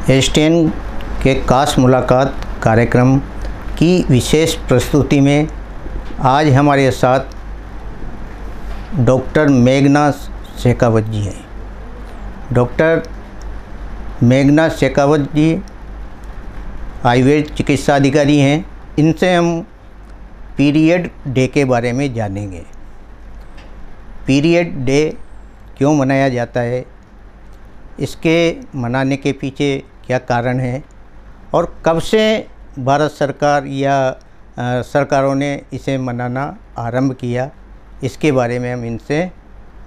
STN के खास मुलाकात कार्यक्रम की विशेष प्रस्तुति में आज हमारे साथ डॉक्टर मेघना शेखावत जी हैं। डॉक्टर मेघना शेखावत जी आयुर्वेद चिकित्सा अधिकारी हैं। इनसे हम पीरियड डे के बारे में जानेंगे। पीरियड डे क्यों मनाया जाता है, इसके मनाने के पीछे क्या कारण है और कब से भारत सरकार या सरकारों ने इसे मनाना आरंभ किया, इसके बारे में हम इनसे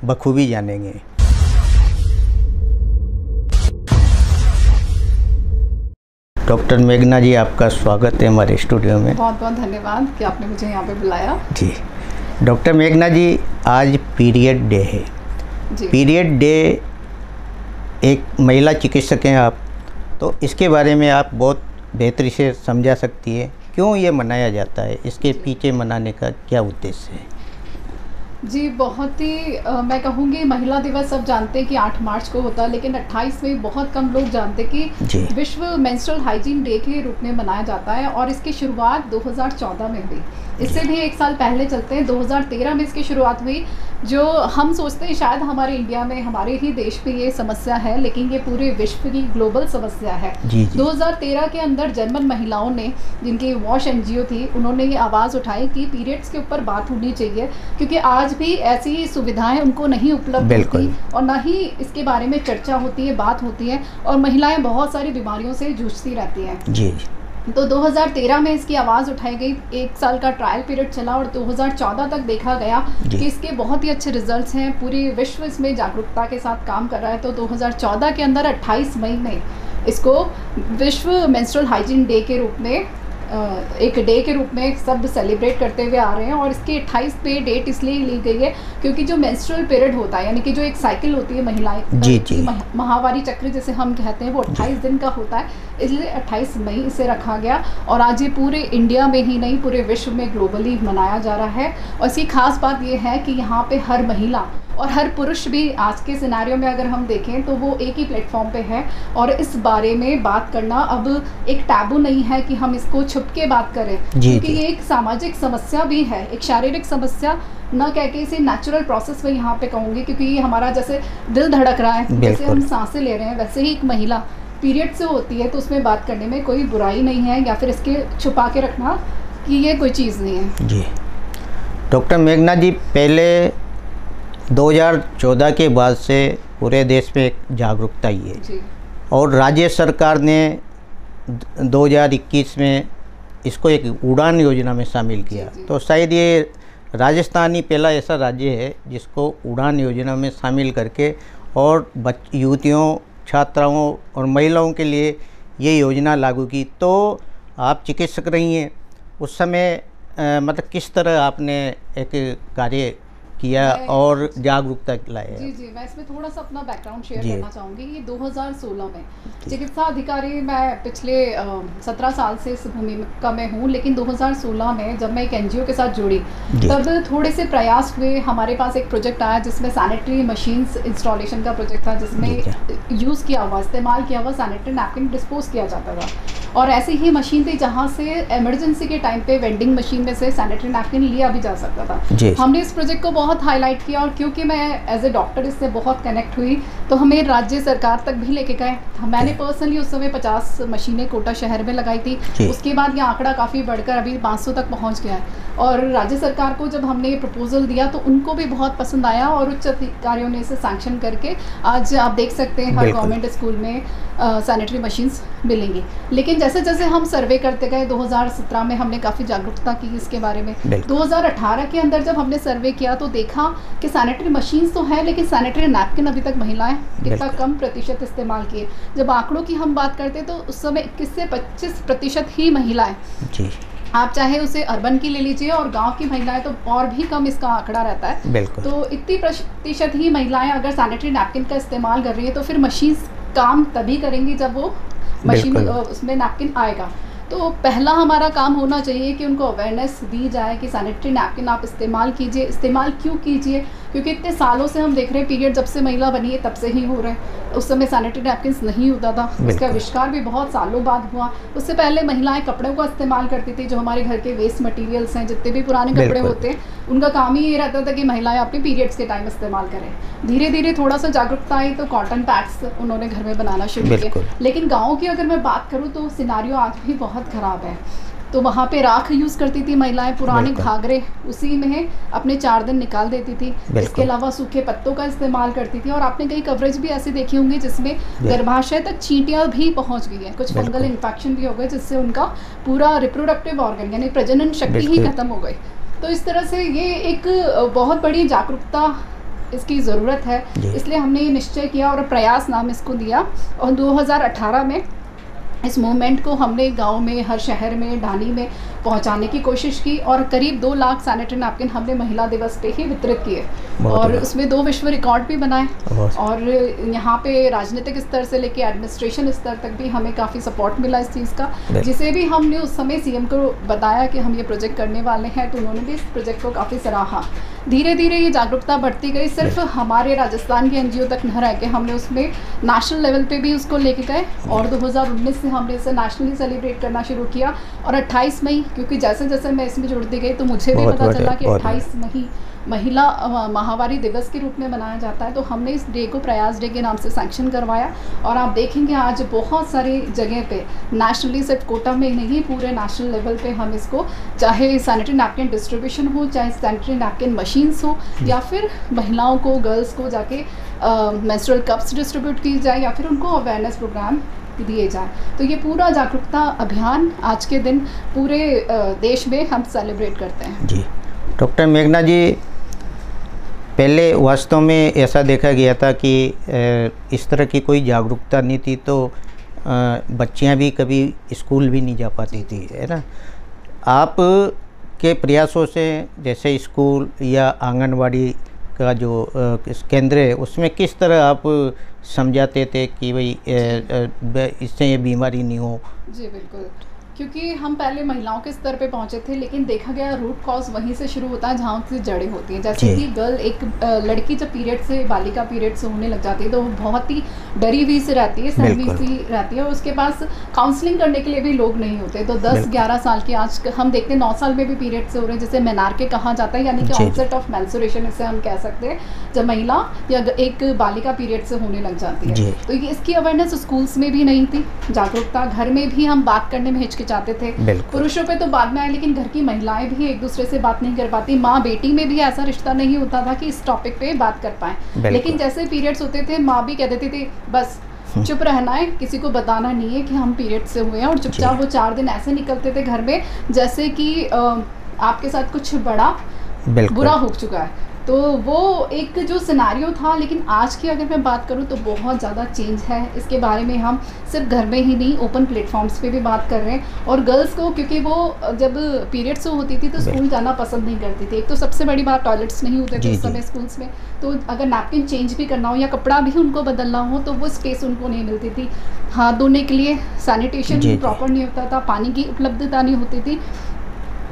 बखूबी जानेंगे। डॉक्टर मेघना जी, आपका स्वागत है हमारे स्टूडियो में। बहुत बहुत धन्यवाद कि आपने मुझे यहाँ पे बुलाया। जी डॉक्टर मेघना जी, आज पीरियड डे है जी। पीरियड डे, एक महिला चिकित्सक हैं आप, तो इसके बारे में आप बहुत बेहतरी से समझा सकती है क्यों ये मनाया जाता है, इसके पीछे मनाने का क्या उद्देश्य है? जी, बहुत ही मैं कहूँगी महिला दिवस सब जानते हैं कि 8 मार्च को होता है, लेकिन 28 में बहुत कम लोग जानते कि विश्व मेंस्ट्रुअल हाइजीन डे के रूप में मनाया जाता है। और इसकी शुरुआत 2014 में हुई। इससे भी एक साल पहले चलते हैं, 2013 में इसकी शुरुआत हुई। जो हम सोचते हैं शायद हमारे इंडिया में, हमारे ही देश में ये समस्या है, लेकिन ये पूरे विश्व की ग्लोबल समस्या है। 2013 के अंदर जर्मन महिलाओं ने, जिनकी वॉश एनजीओ थी, उन्होंने ये आवाज़ उठाई कि पीरियड्स के ऊपर बात होनी चाहिए, क्योंकि आज भी ऐसी सुविधाएं उनको नहीं उपलब्ध होती और ना ही इसके बारे में चर्चा होती है, बात होती है, और महिलाएं बहुत सारी बीमारियों से जूझती रहती हैं। जी। तो 2013 में इसकी आवाज़ उठाई गई, 1 साल का ट्रायल पीरियड चला और 2014 तक देखा गया कि इसके बहुत ही अच्छे रिजल्ट्स हैं। पूरी विश्व इसमें जागरूकता के साथ काम कर रहा है। तो 2014 के अंदर 28 मई में इसको विश्व मेंस्ट्रुअल हाइजीन डे के रूप में, एक डे के रूप में सब सेलिब्रेट करते हुए आ रहे हैं। और इसकी 28 पे डेट इसलिए ली गई है क्योंकि जो मेंस्ट्रुअल पीरियड होता है, यानी कि जो एक साइकिल होती है महिलाएं की, माहवारी चक्र जिसे हम कहते हैं, वो 28 दिन का होता है, इसलिए 28 मई इसे रखा गया। और आज ये पूरे इंडिया में ही नहीं, पूरे विश्व में ग्लोबली मनाया जा रहा है। और इसकी खास बात ये है कि यहाँ पे हर महिला और हर पुरुष भी आज के सिनेरियो में अगर हम देखें तो वो एक ही प्लेटफॉर्म पे है। और इस बारे में बात करना अब एक टैबू नहीं है कि हम इसको छुप के बात करें, क्योंकि ये एक सामाजिक समस्या भी है, एक शारीरिक समस्या ना कह के इसे नेचुरल प्रोसेस में यहाँ पे कहूँगी, क्योंकि ये हमारा जैसे दिल धड़क रहा है, जैसे हम सांसें ले रहे हैं, वैसे ही एक महिला पीरियड से होती है, तो उसमें बात करने में कोई बुराई नहीं है, या फिर इसके छुपा के रखना कि ये कोई चीज़ नहीं है। जी डॉक्टर मेघना जी, पहले 2014 के बाद से पूरे देश में एक जागरूकता ही है जी। और राज्य सरकार ने 2021 में इसको एक उड़ान योजना में शामिल किया। जी। तो शायद ये राजस्थान ही पहला ऐसा राज्य है जिसको उड़ान योजना में शामिल करके और युवतियों, छात्राओं और महिलाओं के लिए ये योजना लागू की। तो आप चिकित्सक रही हैं, उस समय मतलब किस तरह आपने एक कार्य किया और जागरूकता लाया? जी, मैं इसमें थोड़ा सा अपना बैकग्राउंड शेयर करना चाहूँगी। ये 2016 में चिकित्सा अधिकारी, मैं पिछले 17 साल से इस भूमिका में हूँ, लेकिन 2016 में जब मैं एक एनजीओ के साथ जुड़ी, तब थोड़े से प्रयास हुए। हमारे पास एक प्रोजेक्ट आया जिसमें सैनिटरी मशीन्स इंस्टॉलेशन का प्रोजेक्ट था, जिसमें यूज़ किया हुआ, इस्तेमाल किया हुआ सैनिटरी नैपकिन डिस्पोज किया जाता था। और ऐसी ही मशीन थी जहाँ से इमरजेंसी के टाइम पे वेंडिंग मशीन में से सैनिटरी नैपकिन लिया भी जा सकता था। हमने इस प्रोजेक्ट को बहुत हाईलाइट किया, और क्योंकि मैं एज ए डॉक्टर इससे बहुत कनेक्ट हुई, तो हमें राज्य सरकार तक भी लेके गए। मैंने पर्सनली उस समय 50 मशीनें कोटा शहर में लगाई थी। उसके बाद ये आंकड़ा काफ़ी बढ़कर अभी 500 तक पहुंच गया है। और राज्य सरकार को जब हमने ये प्रपोजल दिया तो उनको भी बहुत पसंद आया, और उच्च अधिकारियों ने इसे सैंक्शन करके आज आप देख सकते हैं हर गवर्नमेंट स्कूल में सैनिटरी मशीन्स मिलेंगी। लेकिन जैसे जैसे हम सर्वे करते गए, 2017 में हमने काफ़ी जागरूकता की इसके बारे में। 2018 के अंदर जब हमने सर्वे किया तो देखा कि सैनिटरी मशीन्स तो है, लेकिन सैनिटरी नैपकिन अभी तक महिलाएं कितना कम प्रतिशत इस्तेमाल किए। जब आंकड़ों की हम बात करते तो उस समय 21 से 25% ही महिलाएं। आप चाहे उसे अर्बन की ले लीजिए और गांव की महिलाएं तो और भी कम इसका आंकड़ा रहता है। तो इतनी प्रतिशत ही महिलाएं अगर सैनिटरी नैपकिन का इस्तेमाल कर रही है, तो फिर मशीन काम तभी करेंगी जब वो मशीन उसमें नैपकिन आएगा। तो पहला हमारा काम होना चाहिए कि उनको अवेयरनेस दी जाए कि सैनिटरी नैपकिन आप इस्तेमाल कीजिए। इस्तेमाल क्यों कीजिए? क्योंकि इतने सालों से हम देख रहे हैं पीरियड जब से महिला बनी है तब से ही हो रहे हैं। उस समय सैनिटरी नैपकिन्स नहीं होता था, उसका आविष्कार भी बहुत सालों बाद हुआ। उससे पहले महिलाएं कपड़ों का इस्तेमाल करती थी, जो हमारे घर के वेस्ट मटेरियल्स हैं, जितने भी पुराने कपड़े होते हैं उनका काम ही ये रहता था कि महिलाएं अपने पीरियड्स के टाइम इस्तेमाल करें। धीरे धीरे थोड़ा सा जागरूकता आई तो कॉटन पैड्स उन्होंने घर में बनाना शुरू किया। लेकिन गाँव की अगर मैं बात करूँ तो सिनारियो आज भी बहुत ख़राब है। तो वहाँ पे राख यूज़ करती थी महिलाएं, पुराने घाघरे उसी में अपने 4 दिन निकाल देती थी। इसके अलावा सूखे पत्तों का इस्तेमाल करती थी। और आपने कई कवरेज भी ऐसी देखी होंगी जिसमें गर्भाशय तक चींटियाँ भी पहुँच गई हैं, कुछ फंगल इन्फेक्शन भी हो गए जिससे उनका पूरा रिप्रोडक्टिव ऑर्गन यानी प्रजनन शक्ति ही खत्म हो गई। तो इस तरह से ये एक बहुत बड़ी जागरूकता इसकी ज़रूरत है, इसलिए हमने ये निश्चय किया और प्रयास नाम इसको दिया। और 2018 में इस मूवमेंट को हमने गांव में, हर शहर में, ढाणी में पहुंचाने की कोशिश की और करीब 2 लाख सैनिटरी नैपकिन हमने महिला दिवस पे ही वितरित किए और उसमें 2 विश्व रिकॉर्ड भी बनाए। और यहाँ पे राजनीतिक स्तर से लेके एडमिनिस्ट्रेशन स्तर तक भी हमें काफ़ी सपोर्ट मिला इस चीज़ का, जिसे भी हमने उस समय सीएम को बताया कि हम ये प्रोजेक्ट करने वाले हैं तो उन्होंने भी इस प्रोजेक्ट को काफ़ी सराहा। धीरे धीरे ये जागरूकता बढ़ती गई, सिर्फ हमारे राजस्थान के एनजीओ तक न रह के हमने उसमें नेशनल लेवल पे भी उसको लेके गए और 2019 से हमने इसे नेशनली सेलिब्रेट करना शुरू किया। और 28 मई, क्योंकि जैसे जैसे मैं इसमें जुड़ती गई तो मुझे भी पता चला कि 28 मई महिला माहवारी दिवस के रूप में मनाया जाता है, तो हमने इस डे को प्रयास डे के नाम से सैंक्शन करवाया। और आप देखेंगे आज बहुत सारी जगह पे नेशनली, सिर्फ कोटा में नहीं पूरे नेशनल लेवल पे हम इसको, चाहे सैनिटरी नैपकिन डिस्ट्रीब्यूशन हो, चाहे सैनिटरी नैपकिन मशीन्स हो, या फिर महिलाओं को, गर्ल्स को जाके मेंस्ट्रुअल कप्स डिस्ट्रीब्यूट की जाए, या फिर उनको अवेयरनेस प्रोग्राम दिए जाए। तो ये पूरा जागरूकता अभियान आज के दिन पूरे देश में हम सेलिब्रेट करते हैं। जी डॉक्टर मेघना जी, पहले वास्तव में ऐसा देखा गया था कि इस तरह की कोई जागरूकता नहीं थी तो बच्चियां भी कभी स्कूल भी नहीं जा पाती थी, है ना। आप के प्रयासों से जैसे स्कूल या आंगनवाड़ी का जो केंद्र है उसमें किस तरह आप समझाते थे कि भाई इससे ये बीमारी नहीं हो? जी बिल्कुल, क्योंकि हम पहले महिलाओं के स्तर पे पहुंचे थे, लेकिन देखा गया रूट कॉज वहीं से शुरू होता है जहाँ से जड़ें होती हैं। जैसे कि गर्ल, एक लड़की जब पीरियड से, बालिका पीरियड से होने लग जाती है तो वो बहुत ही डरी हुई से रहती है, सहमी सी रहती है और उसके पास काउंसलिंग करने के लिए भी लोग नहीं होते। तो 10-11 साल की, आज हम देखते हैं 9 साल में भी पीरियड से हो रहे हैं, जिसे मेनार्के कहा जाता है, यानी कि ऑनसेट ऑफ मेंस्ट्रुएशन इसे हम कह सकते हैं, जब महिला या एक बालिका पीरियड से होने लग जाती है। तो ये इसकी अवेयरनेस स्कूल्स में भी नहीं थी, जागरूकता घर में भी हम बात करने में चाहते थे। पुरुषों पे तो बाद में आए, लेकिन घर की महिलाएं भी एक दूसरे से बात नहीं कर पाती। माँ बेटी में भी ऐसा रिश्ता नहीं होता था कि इस टॉपिक पे बात कर पाए। लेकिन जैसे पीरियड्स होते थे, माँ भी कह देती थी बस चुप रहना है, किसी को बताना नहीं है कि हम पीरियड से हुए हैं, और चुपचाप वो 4 दिन ऐसे निकलते थे घर में जैसे कि आपके साथ कुछ बड़ा बुरा हो चुका है। तो वो एक जो सिनेरियो था, लेकिन आज की अगर मैं बात करूं तो बहुत ज़्यादा चेंज है। इसके बारे में हम सिर्फ घर में ही नहीं, ओपन प्लेटफॉर्म्स पे भी बात कर रहे हैं। और गर्ल्स को, क्योंकि वो जब पीरियड्स होती थी तो स्कूल जाना पसंद नहीं करती थी। एक तो सबसे बड़ी बात, टॉयलेट्स नहीं होते थे उस समय स्कूल्स में, तो अगर नैपकिन चेंज भी करना हो या कपड़ा भी उनको बदलना हो तो वो स्पेस उनको नहीं मिलती थी। हाथ धोने के लिए सैनिटेशन प्रॉपर नहीं होता था, पानी की उपलब्धता नहीं होती थी,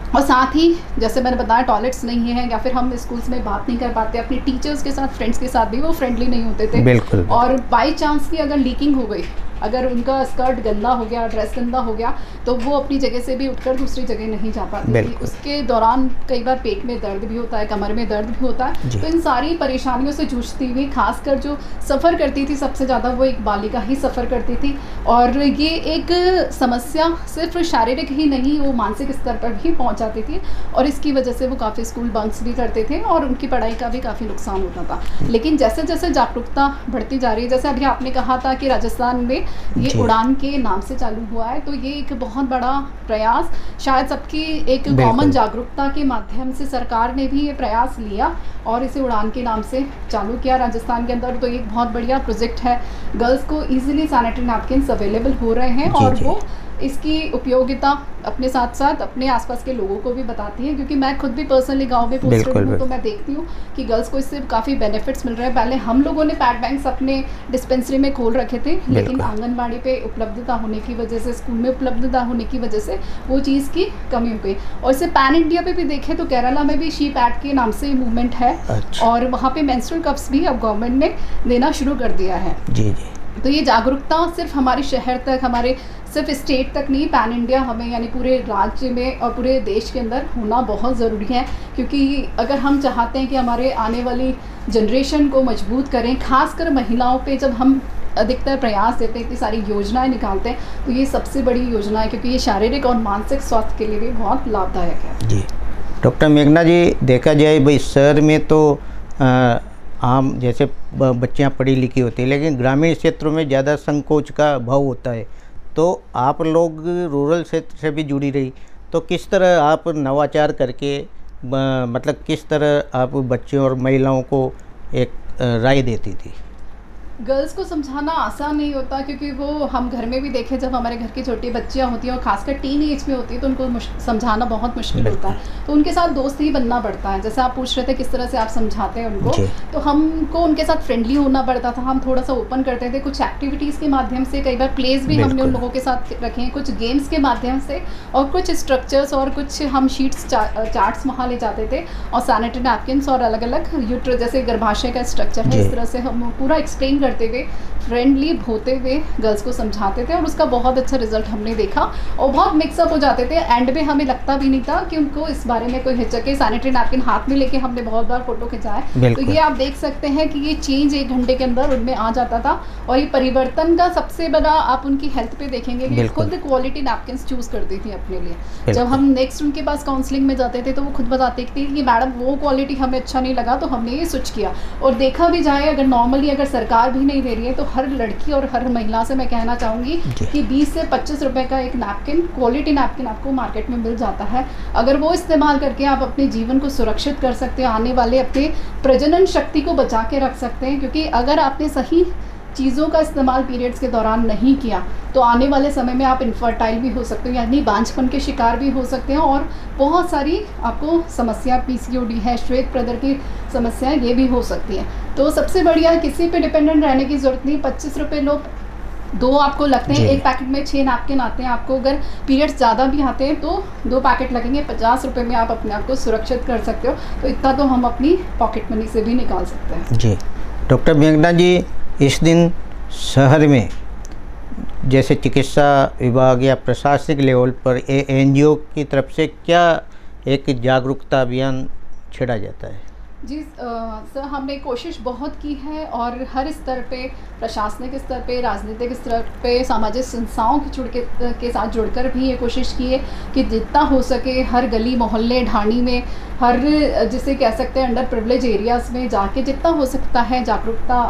और साथ ही जैसे मैंने बताया टॉयलेट्स नहीं है, या फिर हम स्कूल्स में बात नहीं कर पाते अपने टीचर्स के साथ, फ्रेंड्स के साथ भी वो फ्रेंडली नहीं होते थे। बिल्कुल। और बाई चांस की अगर लीकिंग हो गई, अगर उनका स्कर्ट गंदा हो गया, ड्रेस गंदा हो गया, तो वो अपनी जगह से भी उठकर दूसरी जगह नहीं जा पाती थी। उसके दौरान कई बार पेट में दर्द भी होता है, कमर में दर्द भी होता है। तो इन सारी परेशानियों से जूझती हुई, खासकर जो सफ़र करती थी सबसे ज़्यादा, वो एक बालिका ही सफ़र करती थी। और ये एक समस्या सिर्फ शारीरिक ही नहीं, वो मानसिक स्तर पर भी पहुँच जाती थी, और इसकी वजह से वो काफ़ी स्कूल बंक्स भी करते थे और उनकी पढ़ाई का भी काफ़ी नुकसान होता था। लेकिन जैसे जैसे जागरूकता बढ़ती जा रही है, जैसे अभी आपने कहा था कि राजस्थान में ये उड़ान के नाम से चालू हुआ है, तो ये एक बहुत बड़ा प्रयास, शायद सबकी एक कॉमन जागरूकता के माध्यम से सरकार ने भी ये प्रयास लिया और इसे उड़ान के नाम से चालू किया राजस्थान के अंदर। तो एक बहुत बढ़िया प्रोजेक्ट है। गर्ल्स को इजीली सैनिटरी नैपकिन्स अवेलेबल हो रहे हैं और वो इसकी उपयोगिता अपने साथ साथ अपने आसपास के लोगों को भी बताती हैं, क्योंकि मैं खुद भी पर्सनली गांव में पोस्टेड हूँ, तो मैं देखती हूँ कि गर्ल्स को इससे काफ़ी बेनिफिट्स मिल रहे हैं। पहले हम लोगों ने पैड बैंक्स अपने डिस्पेंसरी में खोल रखे थे, लेकिन आंगनबाड़ी पे उपलब्धता होने की वजह से, स्कूल में उपलब्धता होने की वजह से वो चीज़ की कमी हो गई। और इसे पैन इंडिया पे भी देखें तो केरला में भी शी पैड के नाम से मूवमेंट है। अच्छा। और वहाँ पे मेंस्ट्रुअल कप्स भी अब गवर्नमेंट ने देना शुरू कर दिया है। जी जी। तो ये जागरूकता सिर्फ हमारे शहर तक, हमारे सिर्फ स्टेट तक नहीं, पैन इंडिया हमें यानी पूरे राज्य में और पूरे देश के अंदर होना बहुत ज़रूरी है। क्योंकि अगर हम चाहते हैं कि हमारे आने वाली जनरेशन को मजबूत करें, खासकर महिलाओं पे जब हम अधिकतर प्रयास देते हैं, इतनी सारी योजनाएं निकालते हैं, तो ये सबसे बड़ी योजना है, क्योंकि ये शारीरिक और मानसिक स्वास्थ्य के लिए भी बहुत लाभदायक है। जी डॉक्टर मेघना जी, देखा जाए भाई शहर में तो आम जैसे बच्चियां पढ़ी लिखी होती है, लेकिन ग्रामीण क्षेत्रों में ज़्यादा संकोच का भाव होता है। तो आप लोग रूरल क्षेत्र से भी जुड़ी रही, तो किस तरह आप नवाचार करके मतलब किस तरह आप बच्चों और महिलाओं को एक राय देती थी? गर्ल्स को समझाना आसान नहीं होता, क्योंकि वो हम घर में भी देखें, जब हमारे घर की छोटी बच्चियां होती हैं और खासकर टीन एज में होती है, तो उनको समझाना बहुत मुश्किल होता है। तो उनके साथ दोस्त ही बनना पड़ता है। जैसे आप पूछ रहे थे किस तरह से आप समझाते हैं उनको, तो हमको उनके साथ फ्रेंडली होना पड़ता था। हम थोड़ा सा ओपन करते थे, कुछ एक्टिविटीज़ के माध्यम से, कई बार प्लेस भी हमने उन लोगों के साथ रखे हैं, कुछ गेम्स के माध्यम से, और कुछ स्ट्रक्चर्स और कुछ हम शीट्स चार्ट्स वहाँ ले जाते थे, और सैनिटरी नैपकिन्स और अलग अलग यूट्रस जैसे गर्भाशय का स्ट्रक्चर है, इस तरह से हम पूरा एक्सप्लेन करते हुए, फ्रेंडली होते हुए गर्ल्स को समझाते थे। और उसका बहुत अच्छा रिजल्ट हमने देखा, और बहुत मिक्सअप हो जाते थे। एंड में हमें लगता भी नहीं था कि उनको इस बारे में कोई हिचक है। सैनिटरी नैपकिन हाथ में लेके हमने बहुत बार फोटो खिंचाए। तो ये आप देख सकते हैं कि ये चेंज 1 घंटे के अंदर उनमें आ जाता था। और ये परिवर्तन का सबसे बड़ा आप उनकी हेल्थ पे देखेंगे कि खुद क्वालिटी नैपकिन चूज करती थी अपने लिए। जब हम नेक्स्ट उनके पास काउंसलिंग में जाते थे, तो वो खुद बताती थी कि मैडम वो क्वालिटी हमें अच्छा नहीं लगा, तो हमने ये स्विच किया। और देखा भी जाए, अगर नॉर्मली अगर सरकार भी नहीं दे रही है, तो हर लड़की और हर महिला से मैं कहना चाहूँगी कि 20 से 25 रुपए का एक नैपकिन, क्वालिटी नैपकिन आपको मार्केट में मिल जाता है। अगर वो इस्तेमाल करके आप अपने जीवन को सुरक्षित कर सकते हैं, आने वाले अपने प्रजनन शक्ति को बचा के रख सकते हैं। क्योंकि अगर आपने सही चीज़ों का इस्तेमाल पीरियड्स के दौरान नहीं किया, तो आने वाले समय में आप इनफर्टाइल भी हो सकते हैं, यानी बांझपन के शिकार भी हो सकते हैं, और बहुत सारी आपको समस्या, PCOD है, श्वेत प्रदर की समस्याएं, ये भी हो सकती हैं। तो सबसे बढ़िया, किसी पे डिपेंडेंट रहने की ज़रूरत नहीं। 25 रुपये लो, 2 आपको लगते हैं, एक पैकेट में 6 नैपकिन आते हैं। आपको अगर पीरियड्स ज़्यादा भी आते हैं तो 2 पैकेट लगेंगे, 50 रुपये में आप अपने आप को सुरक्षित कर सकते हो। तो इतना तो हम अपनी पॉकेट मनी से भी निकाल सकते हैं। जी डॉक्टर मेघना जी, इस दिन शहर में जैसे चिकित्सा विभाग या प्रशासनिक लेवल पर NGO की तरफ से क्या एक जागरूकता अभियान छेड़ा जाता है? जी सर, हमने कोशिश बहुत की है, और हर स्तर पे, प्रशासनिक स्तर पे, राजनीतिक स्तर पे, सामाजिक संस्थाओं के साथ जुड़कर भी ये कोशिश की है कि जितना हो सके हर गली मोहल्ले ढाणी में, हर जिसे कह सकते हैं अंडर प्रिविलेज एरियाज़ में जाके जितना हो सकता है जागरूकता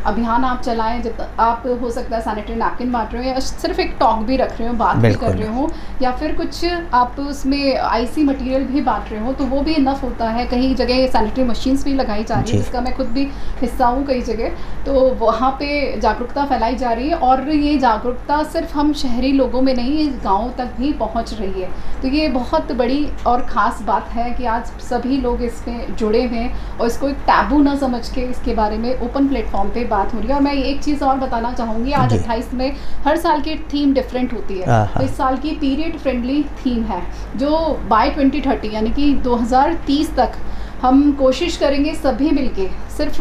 अभियान आप चलाएं। जब आप हो सकता है सैनिटरी नैपकिन बांट रहे हो, या सिर्फ एक टॉक भी रख रहे हो, बात भी कर रहे हो, या फिर कुछ आप उसमें आईसी मटेरियल भी बांट रहे हो, तो वो भी इनफ होता है। कई जगह सैनिटरी मशीन्स भी लगाई जा रही है, जिसका मैं खुद भी हिस्सा हूँ कई जगह, तो वहाँ पे जागरूकता फैलाई जा रही है। और ये जागरूकता सिर्फ हम शहरी लोगों में नहीं, गाँव तक भी पहुँच रही है। तो ये बहुत बड़ी और ख़ास बात है कि आज सभी लोग इसमें जुड़े हुए हैं, और इसको एक टैबू ना समझ के इसके बारे में ओपन प्लेटफॉर्म पे बात हो रही है। और मैं एक चीज़ और बताना चाहूँगी, आज 28 में हर साल की थीम डिफरेंट होती है। तो इस साल की पीरियड फ्रेंडली थीम है, जो बाय 2030 यानी कि 2030 तक हम कोशिश करेंगे सभी मिलके, सिर्फ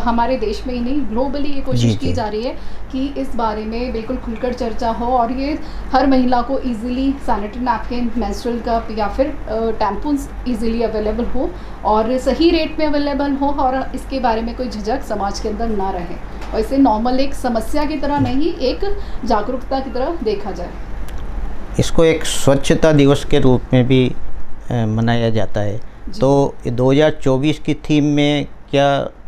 हमारे देश में ही नहीं, ग्लोबली ये कोशिश की जा रही है कि इस बारे में बिल्कुल खुलकर चर्चा हो, और ये हर महिला को easily sanitary napkin, menstrual cup या फिर टैम्पून्स इजीली अवेलेबल हो, और सही रेट में अवेलेबल हो, और इसके बारे में कोई झिझक समाज के अंदर ना रहे, और इसे नॉर्मल एक समस्या की तरह नहीं, एक जागरूकता की तरह देखा जाए। इसको एक स्वच्छता दिवस के रूप में भी मनाया जाता है। तो 2024 की थीम में क्या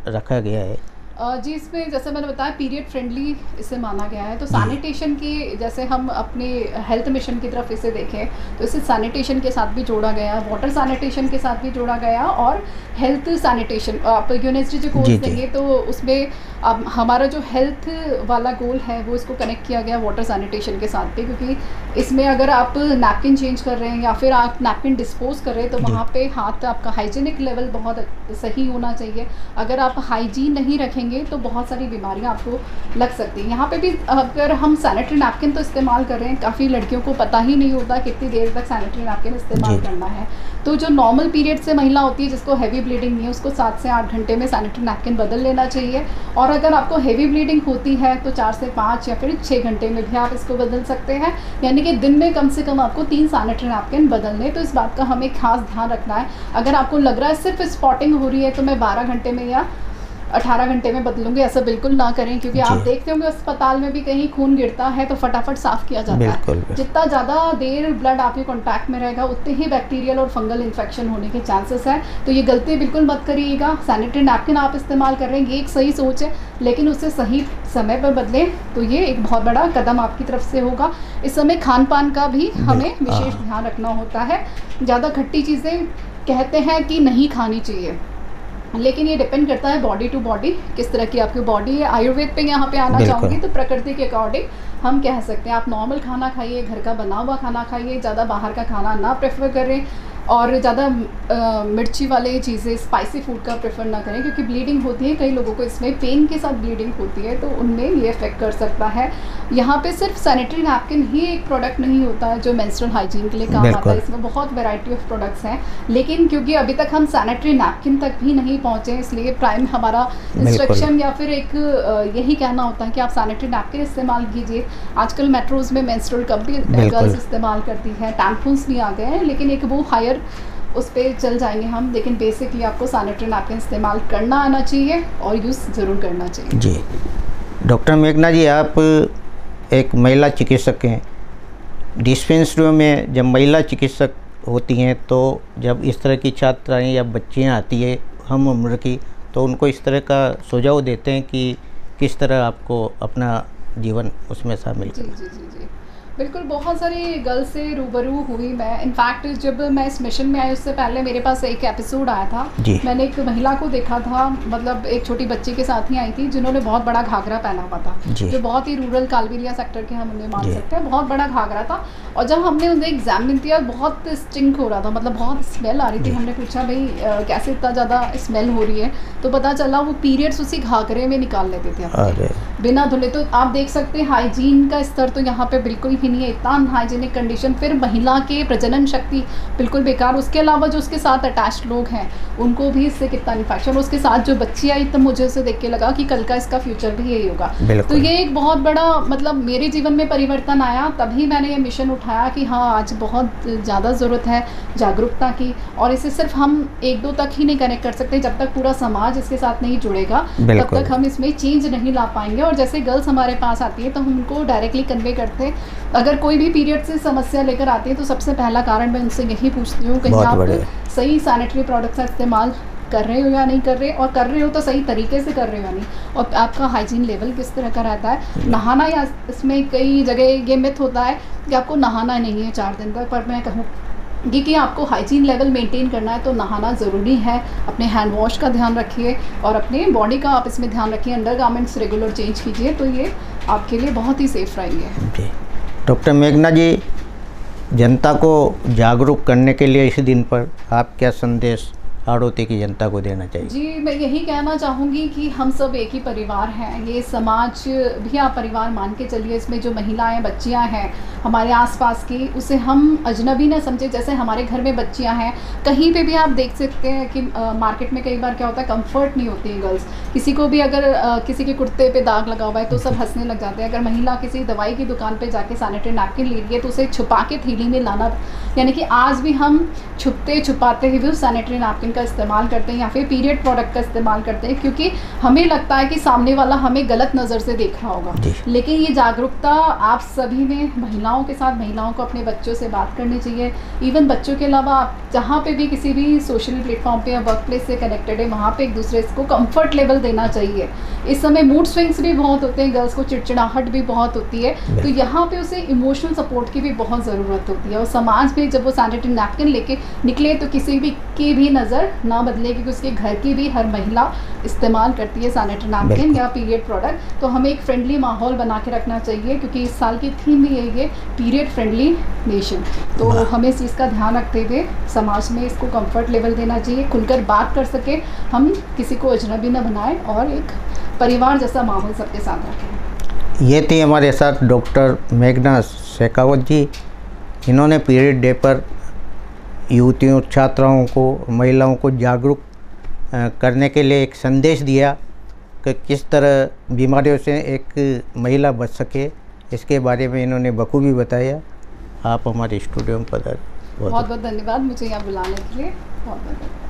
रखा गया है? जी, इसमें जैसे मैंने बताया पीरियड फ्रेंडली इसे माना गया है। तो सैनिटेशन की, जैसे हम अपने हेल्थ मिशन की तरफ इसे देखें तो इसे सैनिटेशन के साथ भी जोड़ा गया, वाटर सैनिटेशन के साथ भी जोड़ा गया, और हेल्थ सैनिटेशन आप यूनिवर्सिटी जो कोर्स देंगे तो उसमें अब हमारा जो हेल्थ वाला गोल है वो इसको कनेक्ट किया गया वाटर सैनिटेशन के साथ भी, क्योंकि इसमें अगर आप नैपकिन चेंज कर रहे हैं या फिर आप नैपकिन डिस्पोज कर रहे हैं तो वहाँ पे हाथ आपका हाइजीनिक लेवल बहुत सही होना चाहिए। अगर आप हाइजीन नहीं रखेंगे तो बहुत सारी बीमारियाँ आपको लग सकती हैं। यहाँ पे भी अगर हम सैनिटरी नैपकिन तो इस्तेमाल कर रहे हैं, काफ़ी लड़कियों को पता ही नहीं होता कितनी देर तक सैनिटरी नैपकिन इस्तेमाल करना है। तो जो नॉर्मल पीरियड से महिला होती है जिसको हैवी ब्लीडिंग नहीं है उसको 7 से 8 घंटे में सैनिटरी नैपकिन बदल लेना चाहिए, और अगर आपको हैवी ब्लीडिंग होती है तो 4 से 5 या फिर 6 घंटे में भी आप इसको बदल सकते हैं। यानी कि दिन में कम से कम आपको 3 सैनिटरी नैपकिन बदलने। तो इस बात का हमें खास ध्यान रखना है। अगर आपको लग रहा है सिर्फ स्पॉटिंग हो रही है तो मैं 12 घंटे में या 18 घंटे में बदलूंगी, ऐसा बिल्कुल ना करें, क्योंकि आप देखते होंगे अस्पताल में भी कहीं खून गिरता है तो फटाफट साफ़ किया जाता है। जितना ज़्यादा देर ब्लड आपके कांटेक्ट में रहेगा उतने ही बैक्टीरियल और फंगल इन्फेक्शन होने के चांसेस हैं। तो ये गलती बिल्कुल मत करिएगा। सैनिटरी नैपकिन आप इस्तेमाल कर रहे हैं ये एक सही सोच है, लेकिन उसे सही समय पर बदलें तो ये एक बहुत बड़ा कदम आपकी तरफ से होगा। इस समय खान पान का भी हमें विशेष ध्यान रखना होता है। ज़्यादा खट्टी चीज़ें कहते हैं कि नहीं खानी चाहिए, लेकिन ये डिपेंड करता है बॉडी टू बॉडी, किस तरह की आपकी बॉडी है। आयुर्वेद पे यहाँ पे आना चाहूँगी तो प्रकृति के अकॉर्डिंग हम कह सकते हैं आप नॉर्मल खाना खाइए, घर का बना हुआ खाना खाइए, ज़्यादा बाहर का खाना ना प्रेफर करें, और ज़्यादा मिर्ची वाले चीज़ें स्पाइसी फूड का प्रेफर ना करें, क्योंकि ब्लीडिंग होती है कई लोगों को, इसमें पेन के साथ ब्लीडिंग होती है तो उनमें ये इफेक्ट कर सकता है। यहाँ पे सिर्फ सैनिटरी नैपकिन ही एक प्रोडक्ट नहीं होता है जो मेंस्ट्रुअल हाइजीन के लिए काम आता है, इसमें बहुत वैरायटी ऑफ प्रोडक्ट्स हैं। लेकिन क्योंकि अभी तक हम सैनिटरी नैपकिन तक भी नहीं पहुँचे, इसलिए प्राइम हमारा इंस्ट्रक्शन या फिर एक यही कहना होता है कि आप सैनिटरी नैपकिन इस्तेमाल कीजिए। आजकल मेट्रोज़ में मेंस्ट्रुअल कप भी गर्ल्स इस्तेमाल करती हैं, टैम्पून्स भी आ गए हैं, लेकिन एक वो हायर उस पर चल जाएंगे हम। लेकिन बेसिकली आपको सैनिटरी नैपकिन इस्तेमाल करना आना चाहिए और यूज़ ज़रूर करना चाहिए। जी डॉक्टर मेघना जी, आप एक महिला चिकित्सक हैं। डिस्पेंसरियों में जब महिला चिकित्सक होती हैं तो जब इस तरह की छात्राएं या बच्चियां आती है हम उम्र की, तो उनको इस तरह का सुझाव देते हैं कि किस तरह आपको अपना जीवन उसमें शामिल करना। जी बिल्कुल, बहुत सारी गर्ल्स से रूबरू हुई मैं। इनफैक्ट जब मैं इस मिशन में आई उससे पहले मेरे पास एक एपिसोड आया था, मैंने एक महिला को देखा था, मतलब एक छोटी बच्ची के साथ ही आई थी जिन्होंने बहुत बड़ा घाघरा पहना हुआ था, जो बहुत ही रूरल कालबेलिया सेक्टर के हम उन्हें मान सकते हैं। बहुत बड़ा घाघरा था, और जब हमने उन्हें एग्जामिन किया बहुत स्टिंक हो रहा था, मतलब बहुत स्मेल आ रही थी। हमने पूछा भाई कैसे इतना ज़्यादा स्मेल हो रही है, तो पता चला वो पीरियड्स उसी घाघरे में निकाल लेते थे बिना धुले। तो आप देख सकते हैं हाइजीन का स्तर तो यहाँ पे बिल्कुल ही नहीं है, इतना अनहाइजीनिक कंडीशन। फिर महिला के प्रजनन शक्ति बिल्कुल बेकार। उसके अलावा जो उसके साथ अटैच्ड लोग हैं उनको भी इससे कितना इन्फेक्शन, उसके साथ जो बच्ची आई तो मुझे उसे देख के लगा कि कल का इसका फ्यूचर भी यही होगा। तो ये एक बहुत बड़ा मतलब मेरे जीवन में परिवर्तन आया, तभी मैंने ये मिशन उठाया कि हाँ आज बहुत ज़्यादा ज़रूरत है जागरूकता की, और इसे सिर्फ हम 1-2 तक ही नहीं कनेक्ट कर सकते। जब तक पूरा समाज इसके साथ नहीं जुड़ेगा तब तक हम इसमें चेंज नहीं ला पाएंगे। और जैसे गर्ल्स हमारे पास आती है तो हम उनको डायरेक्टली कन्वे करते हैं। अगर कोई भी पीरियड से समस्या लेकर आते हैं तो सबसे पहला कारण मैं उनसे यही पूछती हूँ कहीं आप सही सैनिटरी प्रोडक्ट्स का इस्तेमाल कर रहे हो या नहीं कर रहे, और कर रहे हो तो सही तरीके से कर रहे हो या नहीं, और आपका हाइजीन लेवल किस तरह का रहता है। नहाना, या इसमें कई जगह ये मिथ होता है कि आपको नहाना नहीं है 4 दिन तक, पर मैं कहूँ कि आपको हाइजीन लेवल मेंटेन करना है तो नहाना ज़रूरी है। अपने हैंड वॉश का ध्यान रखिए और अपने बॉडी का आप इसमें ध्यान रखिए, अंडरगारमेंट्स रेगुलर चेंज कीजिए, तो ये आपके लिए बहुत ही सेफ रहेंगे। डॉक्टर मेघना जी, जनता को जागरूक करने के लिए इस दिन पर आप क्या संदेश हाड़ौती की जनता को देना चाहिए? जी, मैं यही कहना चाहूँगी कि हम सब एक ही परिवार हैं। ये समाज भी आप परिवार मान के चलिए। इसमें जो महिलाएं, बच्चियां हैं हमारे आसपास की, उसे हम अजनबी ना समझे। जैसे हमारे घर में बच्चियां हैं, कहीं पे भी आप देख सकते हैं कि मार्केट में कई बार क्या होता है, कंफर्ट नहीं होती है गर्ल्स। किसी को भी अगर किसी के कुर्ते पे दाग लगा हुआ है तो सब हंसने लग जाते हैं। अगर महिला किसी दवाई की दुकान पर जाके सैनिटरी नैपकिन ले रही है तो उसे छुपा के थैली में लाना, यानी कि आज भी हम छुपते छुपाते ही भी उस सैनिटरी नैपकिन लोशन का इस्तेमाल करते हैं या फिर पीरियड प्रोडक्ट का इस्तेमाल करते हैं, क्योंकि हमें लगता है कि सामने वाला हमें गलत नज़र से देख रहा होगा। लेकिन ये जागरूकता आप सभी में, महिलाओं के साथ, महिलाओं को अपने बच्चों से बात करनी चाहिए। इवन बच्चों के अलावा आप जहाँ पे भी किसी भी सोशल प्लेटफॉर्म पे या वर्क प्लेस से कनेक्टेड है, वहाँ पे एक दूसरे को कंफर्ट लेवल देना चाहिए। इस समय मूड स्विंग्स भी बहुत होते हैं, गर्ल्स को चिड़चिड़ाहट भी बहुत होती है, तो यहाँ पे उसे इमोशनल सपोर्ट की भी बहुत ज़रूरत होती है। और समाज में जब वो सैनिटरी नैपकिन लेके निकले तो किसी भी की भी नज़र ना बदले, क्योंकि उसके घर की भी हर महिला इस्तेमाल करती है सैनिटरी नैपकिन या पीरियड प्रोडक्ट। तो हमें एक फ्रेंडली माहौल बना के रखना चाहिए, क्योंकि इस साल की थीम भी यही है, पीरियड फ्रेंडली नेशन। तो हमें इस चीज़ का ध्यान रखते हुए समाज में इसको कंफर्ट लेवल देना चाहिए, खुलकर बात कर सके, हम किसी को अजनबी न बनाएं और एक परिवार जैसा माहौल सबके साथ रखें। ये थी हमारे साथ डॉक्टर मेघना शेखावत जी। इन्होंने पीरियड डे पर युवतियों, छात्राओं को, महिलाओं को जागरूक करने के लिए एक संदेश दिया कि किस तरह बीमारियों से एक महिला बच सके। इसके बारे में इन्होंने बखूबी बताया। आप हमारे स्टूडियो में पधारे। बहुत बहुत धन्यवाद मुझे यहाँ बुलाने के लिए। बहुत बहुत